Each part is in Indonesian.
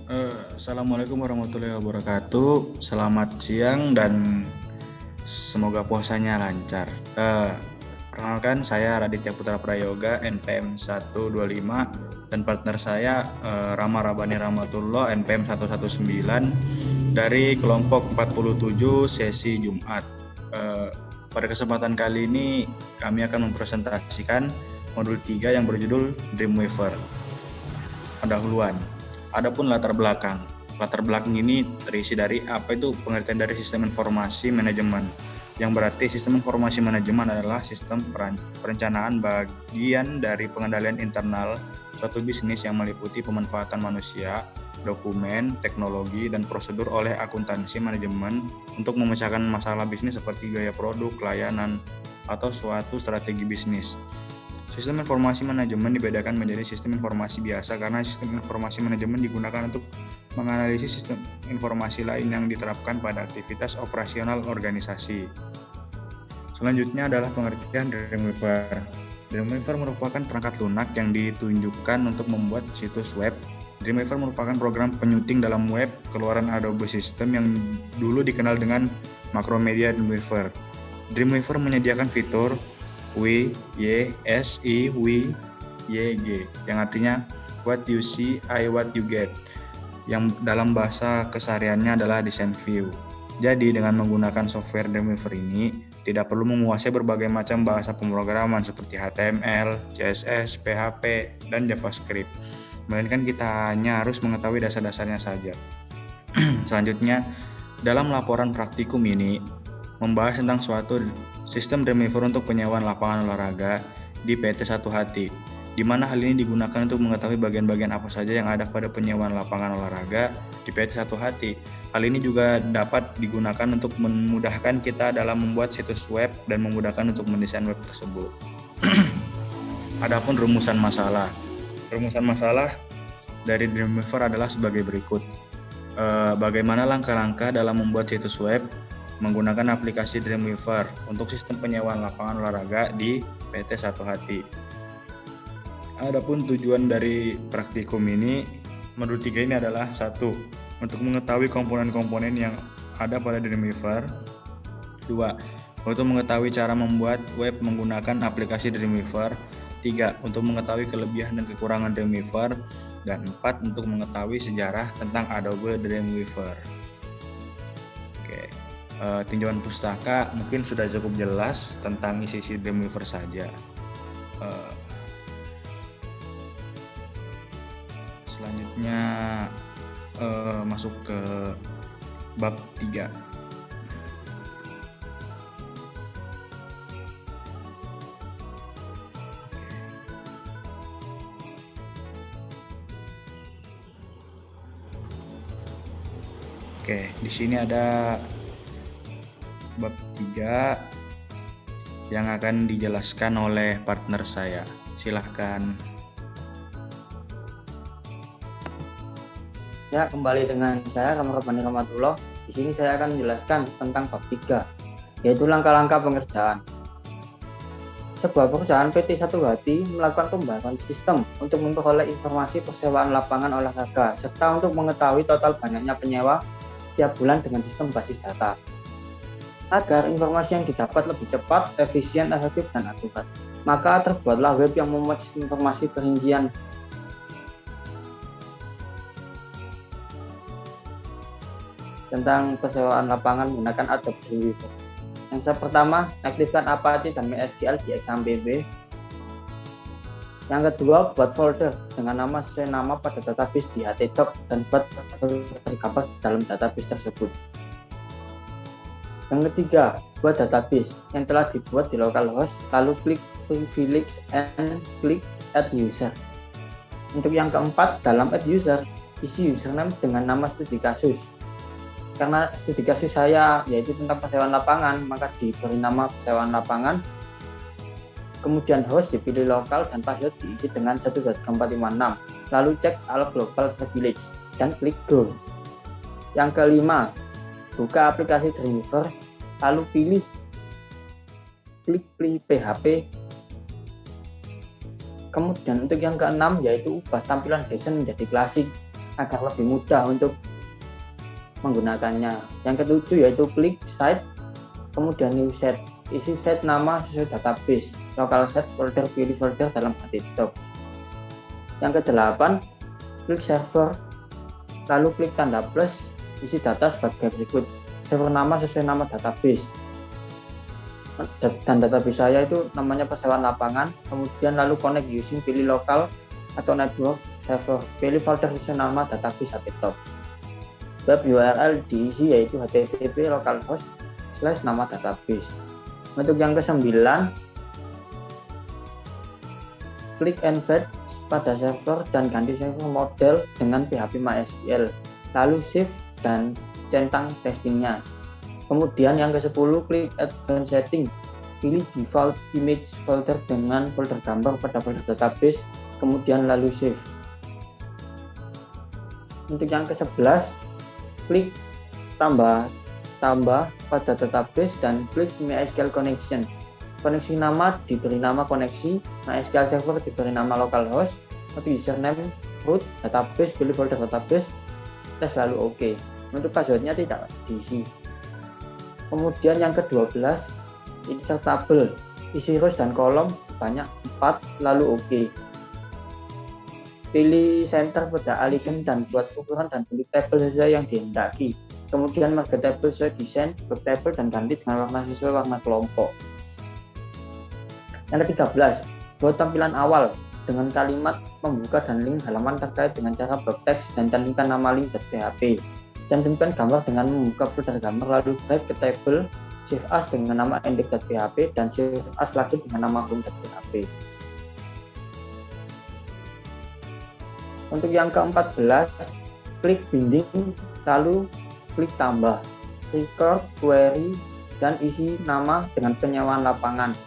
Assalamualaikum warahmatullahi wabarakatuh. Selamat siang dan semoga puasanya lancar. Perkenalkan, saya Raditya Putra Prayoga, NPM 125, dan partner saya Rama Rabani Rahmatullah, NPM 119, dari kelompok 47 sesi Jumat. Pada kesempatan kali ini kami akan mempresentasikan modul 3 yang berjudul Dreamweaver. Pendahuluan. Adapun latar belakang. Latar belakang ini terisi dari apa itu pengertian dari sistem informasi manajemen. Yang berarti sistem informasi manajemen adalah sistem perencanaan bagian dari pengendalian internal suatu bisnis yang meliputi pemanfaatan manusia, dokumen, teknologi, dan prosedur oleh akuntansi manajemen untuk memecahkan masalah bisnis seperti gaya produk, layanan, atau suatu strategi bisnis. Sistem informasi manajemen dibedakan menjadi sistem informasi biasa karena sistem informasi manajemen digunakan untuk menganalisis sistem informasi lain yang diterapkan pada aktivitas operasional organisasi. Selanjutnya adalah pengertian Dreamweaver. Dreamweaver merupakan perangkat lunak yang ditunjukkan untuk membuat situs web. Dreamweaver merupakan program penyuting dalam web keluaran Adobe System yang dulu dikenal dengan Macromedia Dreamweaver. Dreamweaver menyediakan fitur WYSIWYG yang artinya what you see, what you get, yang dalam bahasa kesehariannya adalah design view. Jadi dengan menggunakan software Dreamweaver ini tidak perlu menguasai berbagai macam bahasa pemrograman seperti HTML, CSS, PHP, dan JavaScript, melainkan kita hanya harus mengetahui dasar-dasarnya saja. Selanjutnya, dalam laporan praktikum ini membahas tentang suatu sistem Dreamweaver untuk penyewaan lapangan olahraga di PT Satu Hati, di mana hal ini digunakan untuk mengetahui bagian-bagian apa saja yang ada pada penyewaan lapangan olahraga di PT Satu Hati. Hal ini juga dapat digunakan untuk memudahkan kita dalam membuat situs web dan memudahkan untuk mendesain web tersebut. Adapun rumusan masalah. Rumusan masalah dari Dreamweaver adalah sebagai berikut. Bagaimana langkah-langkah dalam membuat situs web menggunakan aplikasi Dreamweaver untuk sistem penyewaan lapangan olahraga di PT Satu Hati. Adapun tujuan dari praktikum ini, modul 3 ini adalah 1. Untuk mengetahui komponen-komponen yang ada pada Dreamweaver. 2. Untuk mengetahui cara membuat web menggunakan aplikasi Dreamweaver. 3. Untuk mengetahui kelebihan dan kekurangan Dreamweaver. Dan 4. Untuk mengetahui sejarah tentang Adobe Dreamweaver. Oke. Tinjauan pustaka mungkin sudah cukup jelas tentang isi-isi Dreamweaver saja. Selanjutnya masuk ke bab 3. Oke, di sini ada bab 3 yang akan dijelaskan oleh partner saya. Silahkan. Ya, kembali dengan saya Rama Rabani Rahmatullah. Di sini saya akan menjelaskan tentang bab 3, yaitu langkah-langkah pengerjaan. Sebuah perusahaan PT Satu Hati melakukan pembahasan sistem untuk memperoleh informasi persewaan lapangan olahraga serta untuk mengetahui total banyaknya penyewa setiap bulan dengan sistem basis data. Agar informasi yang didapat lebih cepat, efisien, efektif, dan akurat, maka terbuatlah web yang memuat informasi perincian tentang persewaan lapangan menggunakan Adobe Dreamweaver. Yang pertama, aktifkan Apache dan MySQL di XAMPP. Yang kedua, buat folder dengan nama sesuai nama pada database di htdoc dan buat tergambar dalam database tersebut. Yang ketiga, buat database yang telah dibuat di localhost, lalu klik privilege and klik add user. Untuk yang keempat, dalam add user, isi username dengan nama studi kasus. Karena studi kasus saya yaitu tentang persewaan lapangan, maka diberi nama persewaan lapangan. Kemudian host dipilih lokal dan password diisi dengan 1.456. Lalu cek all global privilege dan klik go. Yang kelima, buka aplikasi Dreamweaver, lalu klik PHP. Kemudian untuk yang keenam yaitu ubah tampilan desain menjadi klasik agar lebih mudah untuk menggunakannya. Yang ketujuh yaitu klik site, kemudian new set, isi set nama sesuai database, local set folder, pilih folder dalam desktop. Yang kedelapan, klik server, lalu klik tanda plus, isi data sebagai berikut. Server nama sesuai nama database, dan database saya itu namanya Perseroan Lapangan. Kemudian lalu connect using, pilih lokal atau network server, pilih folder sesuai nama database desktop. Web URL diisi yaitu http localhost / nama database. Untuk yang ke-9, klik embed pada server dan ganti server model dengan PHP MySQL, lalu save dan centang testingnya. Kemudian yang ke-10, klik advanced setting, pilih default image folder dengan folder gambar pada folder database, kemudian lalu save. Untuk yang ke-11, klik tambah pada database dan klik MySQL connection. Koneksi nama diberi nama koneksi, MySQL server diberi nama localhost, untuk username root database, pilih folder database, tes lalu OK. Untuk passwordnya tidak diisi. Kemudian yang ke-12, insert tabel, isi rows dan kolom sebanyak 4, lalu OK. Pilih center pada alignment dan buat ukuran dan bentuk tabel sesuai yang dihendaki. Kemudian marga tabel sesuai desain, bentuk tabel dan ganti dengan warna sesuai warna kelompok. Yang ke-13, buat tampilan awal dengan kalimat membuka dan link halaman terkait dengan cara blok teks dan cantumkan nama link.php. Cantumkan gambar dengan membuka folder gambar, lalu drag ke tabel, shift as dengan nama index.php dan shift as lagi dengan nama home.php. Untuk yang ke-14, klik binding, lalu klik tambah, record, query, dan isi nama dengan penyewaan lapangan,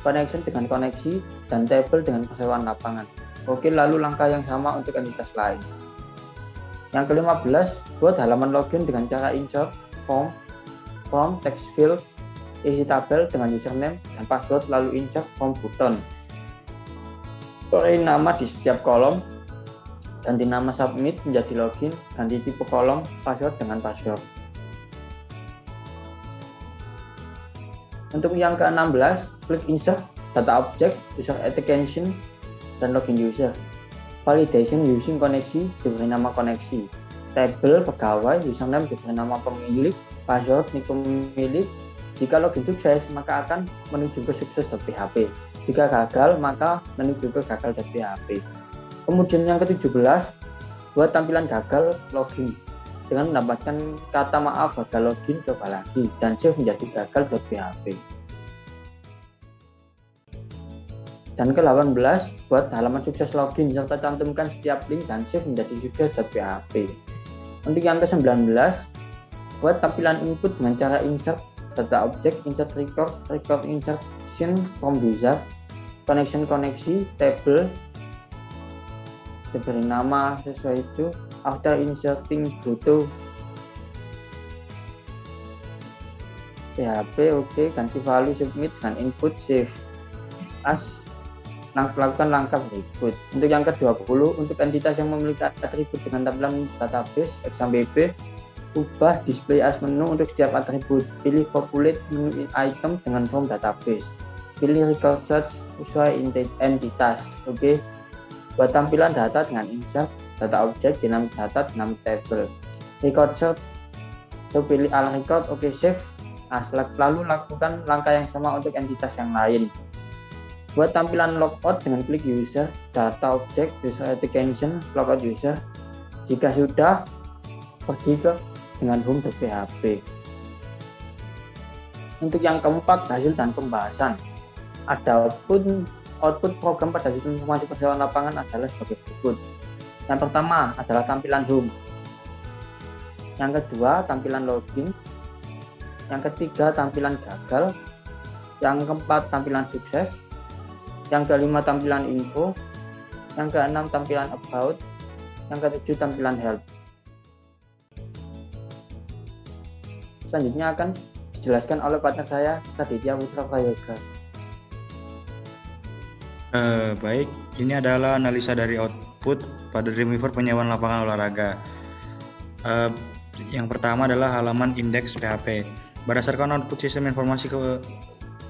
connection dengan koneksi, dan table dengan persewaan lapangan. Oke, lalu langkah yang sama untuk entitas lain. Yang ke-15, buat halaman login dengan cara insert form text field, isi tabel dengan username dan password, lalu insert form button. Pilih nama di setiap kolom, ganti nama submit menjadi login, ganti tipe kolom, password dengan password. Untuk yang ke-16, klik insert data object, user authentication, dan login user. Validation using koneksi diberi nama koneksi. Table pegawai, username diberi nama pemilik, password nick pemilik. Jika login sukses, maka akan menuju ke sukses.php. Jika gagal, maka menuju ke gagal.php. Kemudian yang ke-17, buat tampilan gagal login dengan mendapatkan kata maaf gagal login, coba lagi dan save menjadi gagal.php. Dan ke-18, buat halaman sukses login serta cantumkan setiap link dan save menjadi sukses.php. Untuk yang ke-19, buat tampilan input dengan cara insert data object, insert record insertion from user, connection koneksi, table diberi nama sesuai itu. After inserting butuh PHP, oke, ganti value submit dan input save as. Lakukan langkah berikut. Untuk yang ke-20, untuk entitas yang memiliki atribut dengan tampilan database XAMPP, ubah display as menu untuk setiap atribut. Pilih populate menu item dengan form database. Pilih record search sesuai entitas. Oke. Buat tampilan data dengan insert data object, dynamic data, dynamic table. Record search, so pilih all record, oke, save. Nah, lalu lakukan langkah yang sama untuk entitas yang lain. Buat tampilan logout dengan klik user, data object, user authentication, logout user. Jika sudah, pergi ke dengan home.php. Untuk yang keempat, hasil dan pembahasan. Ada output program pada sistem informasi persewaan lapangan adalah sebagai berikut. Yang pertama adalah tampilan home. Yang kedua, tampilan login. Yang ketiga, tampilan gagal. Yang keempat, tampilan sukses. Yang kelima, tampilan info. Yang keenam, tampilan about. Yang ketujuh, tampilan help. Selanjutnya akan dijelaskan oleh partner saya, Raditya Putra Prayoga. Baik, ini adalah analisa dari output pada Dreamweaver penyewaan lapangan olahraga. Yang pertama adalah halaman indeks PHP. Berdasarkan output sistem informasi ke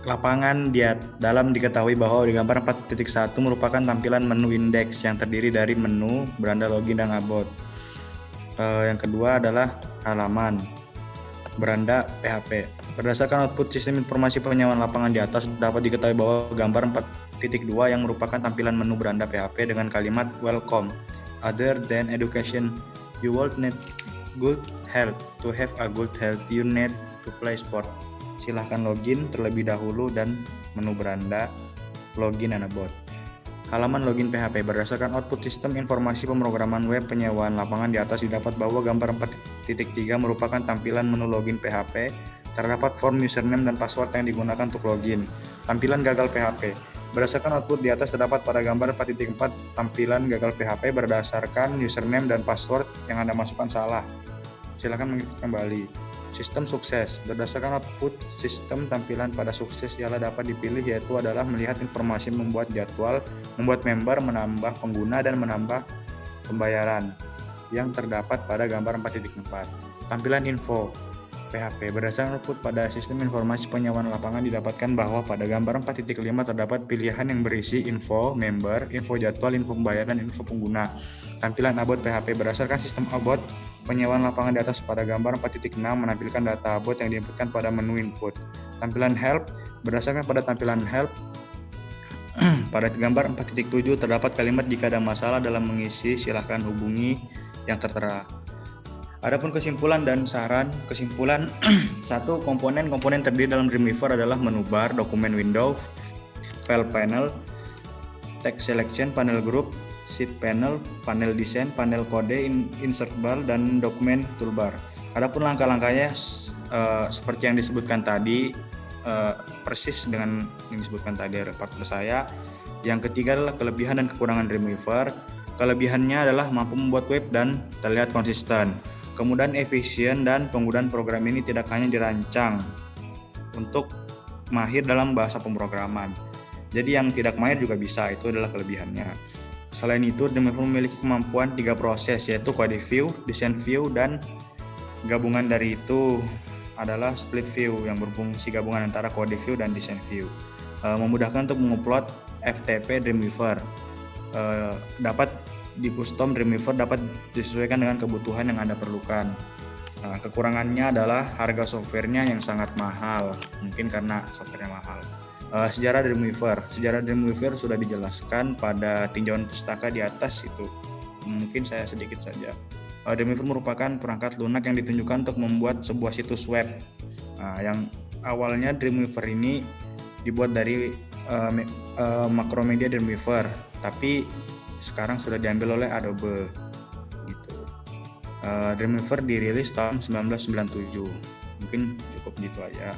lapangan dalam diketahui bahwa di gambar 4.1 merupakan tampilan menu indeks yang terdiri dari menu, beranda login, dan about. Yang kedua adalah halaman beranda PHP. Berdasarkan output sistem informasi penyewaan lapangan di atas dapat diketahui bahwa gambar 4.2 yang merupakan tampilan menu beranda PHP dengan kalimat welcome. Other than education, you will need good health. To have a good health, you need to play sport. Silahkan login terlebih dahulu dan menu beranda login dan about. Halaman login PHP. Berdasarkan output sistem informasi pemrograman web penyewaan lapangan di atas didapat bahwa gambar 4.3 merupakan tampilan menu login PHP. Terdapat form username dan password yang digunakan untuk login. Tampilan gagal PHP. Berdasarkan output di atas terdapat pada gambar 4.4 tampilan gagal PHP berdasarkan username dan password yang Anda masukkan salah. Silakan mengikuti kembali. Sistem sukses. Berdasarkan output sistem tampilan pada sukses ialah dapat dipilih, yaitu adalah melihat informasi, membuat jadwal, membuat member, menambah pengguna, dan menambah pembayaran yang terdapat pada gambar 4.4. Tampilan info PHP. Berdasarkan output pada sistem informasi penyewaan lapangan didapatkan bahwa pada gambar 4.5 terdapat pilihan yang berisi info member, info jadwal, info pembayaran, dan info pengguna. Tampilan about PHP. Berdasarkan sistem about penyewaan lapangan di atas pada gambar 4.6 menampilkan data about yang diinputkan pada menu input. Tampilan help. Berdasarkan pada tampilan help pada gambar 4.7 terdapat kalimat jika ada masalah dalam mengisi silahkan hubungi yang tertera. Adapun kesimpulan dan saran. Kesimpulan 1. Komponen terdiri dalam Dreamweaver adalah menu bar, dokumen window, file panel, text selection, panel group, sheet panel, panel design, panel kode, insert bar, dan dokumen toolbar. Adapun langkah-langkahnya seperti yang disebutkan tadi, persis dengan yang disebutkan tadi partner saya. Yang ketiga adalah kelebihan dan kekurangan Dreamweaver. Kelebihannya adalah mampu membuat web dan terlihat konsisten. Kemudian efisien dan penggunaan program ini tidak hanya dirancang untuk mahir dalam bahasa pemrograman. Jadi yang tidak mahir juga bisa, itu adalah kelebihannya. Selain itu, Dreamweaver memiliki kemampuan 3 proses, yaitu code view, design view, dan gabungan dari itu adalah split view yang berfungsi gabungan antara code view dan design view. Memudahkan untuk mengupload FTP Dreamweaver. Dapat di custom Dreamweaver dapat disesuaikan dengan kebutuhan yang Anda perlukan. Kekurangannya adalah harga softwarenya yang sangat mahal, mungkin karena softwarenya mahal. Sejarah Dreamweaver sudah dijelaskan pada tinjauan pustaka di atas itu. Mungkin saya sedikit saja. Dreamweaver merupakan perangkat lunak yang ditunjukkan untuk membuat sebuah situs web. Yang awalnya Dreamweaver ini dibuat dari Macromedia Dreamweaver, tapi sekarang sudah diambil oleh Adobe. Gitu. Dreamweaver dirilis tahun 1997. Mungkin cukup gitu aja.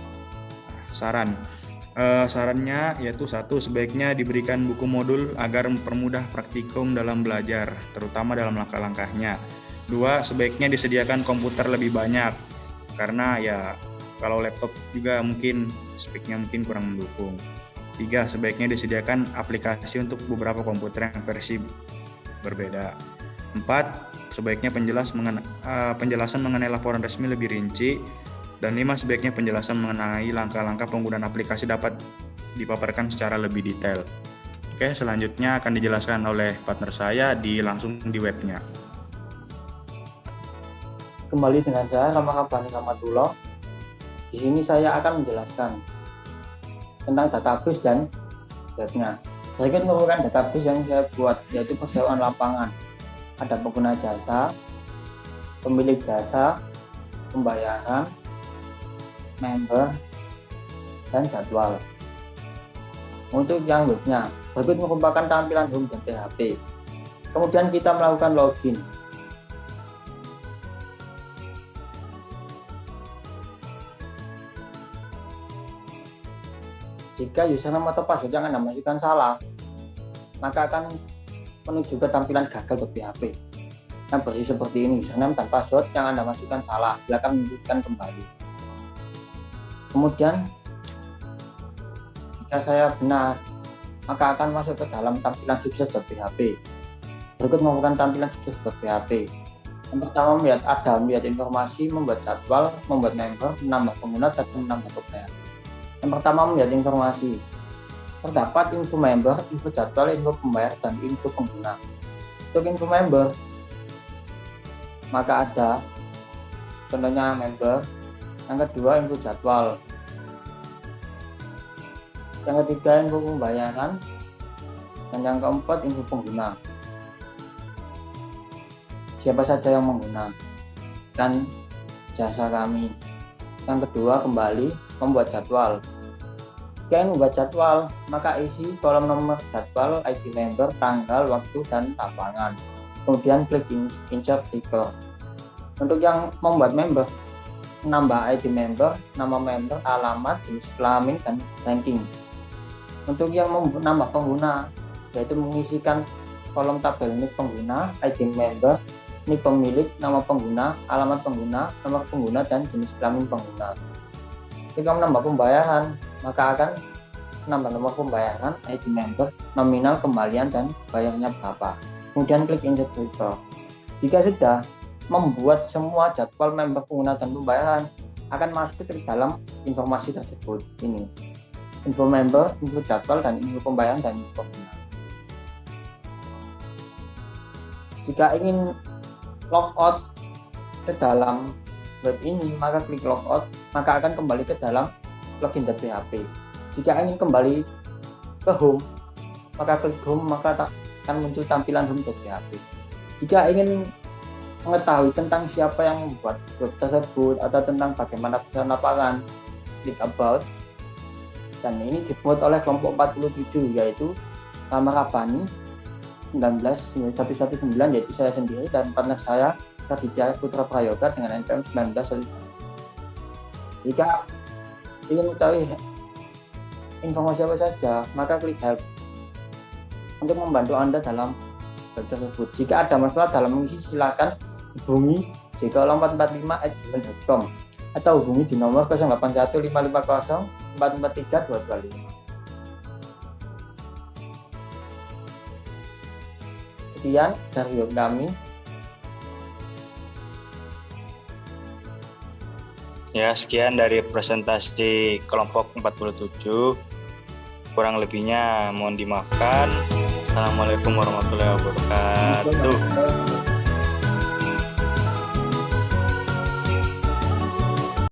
Sarannya yaitu 1. Sebaiknya diberikan buku modul agar mempermudah praktikum dalam belajar, terutama dalam langkah-langkahnya. 2. Sebaiknya disediakan komputer lebih banyak, karena ya kalau laptop juga mungkin speknya mungkin kurang mendukung. 3. Sebaiknya disediakan aplikasi untuk beberapa komputer yang versi berbeda. 4. Sebaiknya penjelasan mengenai laporan resmi lebih rinci. Dan 5. Sebaiknya penjelasan mengenai langkah-langkah penggunaan aplikasi dapat dipaparkan secara lebih detail. Oke, selanjutnya akan dijelaskan oleh partner saya langsung di webnya. Kembali dengan saya, Rama Kabani Kamatullah. Di sini saya akan menjelaskan tentang database dan webnya. Saya akan menggunakan database yang saya buat, yaitu persewaan lapangan. Ada pengguna jasa, pemilik jasa, pembayaran, member, dan jadwal. Untuk yang webnya, berikut merupakan tampilan home dan PHP. Kemudian kita melakukan login. Jika username atau password yang Anda masukkan salah, maka akan menuju ke tampilan gagal .php yang berisi seperti ini: username dan password yang Anda masukkan salah, silakan melanjutkan kembali. Kemudian jika saya benar, maka akan masuk ke dalam tampilan sukses.php. Berikut merupakan tampilan sukses.php. Yang pertama melihat informasi, membuat jadwal, membuat member, menambah pengguna, dan menambah pembayaran. Yang pertama melihat informasi. Terdapat info member, info jadwal, info pembayar, dan info pengguna. Untuk info member, maka ada contohnya member. Yang kedua info jadwal. Yang ketiga info pembayaran. Dan yang keempat info pengguna. Siapa saja yang menggunakan jasa kami. Yang kedua kembali membuat jadwal. Jika ingin membuat jadwal, maka isi kolom nomor jadwal, ID member, tanggal, waktu, dan lapangan. Kemudian klik insert stiker. Untuk yang membuat member, menambah ID member, nama member, alamat, jenis kelamin, dan ranking. Untuk yang menambah pengguna, yaitu mengisikan kolom tabel NIK pengguna, ID member, NIK pemilik, nama pengguna, alamat pengguna, nomor pengguna, dan jenis kelamin pengguna. Jika menambah pembayaran, maka akan menambah nomor pembayaran, ID member, nominal, kembalian, dan bayarnya berapa. Kemudian klik insert stiker. Jika sudah membuat semua jadwal member, pengguna, dan pembayaran, akan masuk ke dalam informasi tersebut. Ini info member, info jadwal, dan info pembayaran, dan info pengguna. Jika ingin logout ke dalam web ini, maka klik logout, maka akan kembali ke dalam login.php. Jika ingin kembali ke home, maka klik home, maka akan muncul tampilan home.php. Jika ingin mengetahui tentang siapa yang membuat web tersebut atau tentang bagaimana pesan lapangan, klik about. Dan ini dibuat oleh kelompok 47, yaitu Rama Rabbani 19119, yaitu saya sendiri, dan partner saya Raditya Putra Prayoga dengan NPM 19. Jika ingin mengetahui informasi apa saja, maka klik help untuk membantu Anda dalam web tersebut. Jika ada masalah dalam mengisi, silakan hubungi j0445@gmail.com atau hubungi di nomor 081550443225. Sekian dari web kami. Ya, sekian dari presentasi kelompok 47. Kurang lebihnya mohon dimaafkan. Assalamualaikum warahmatullahi wabarakatuh.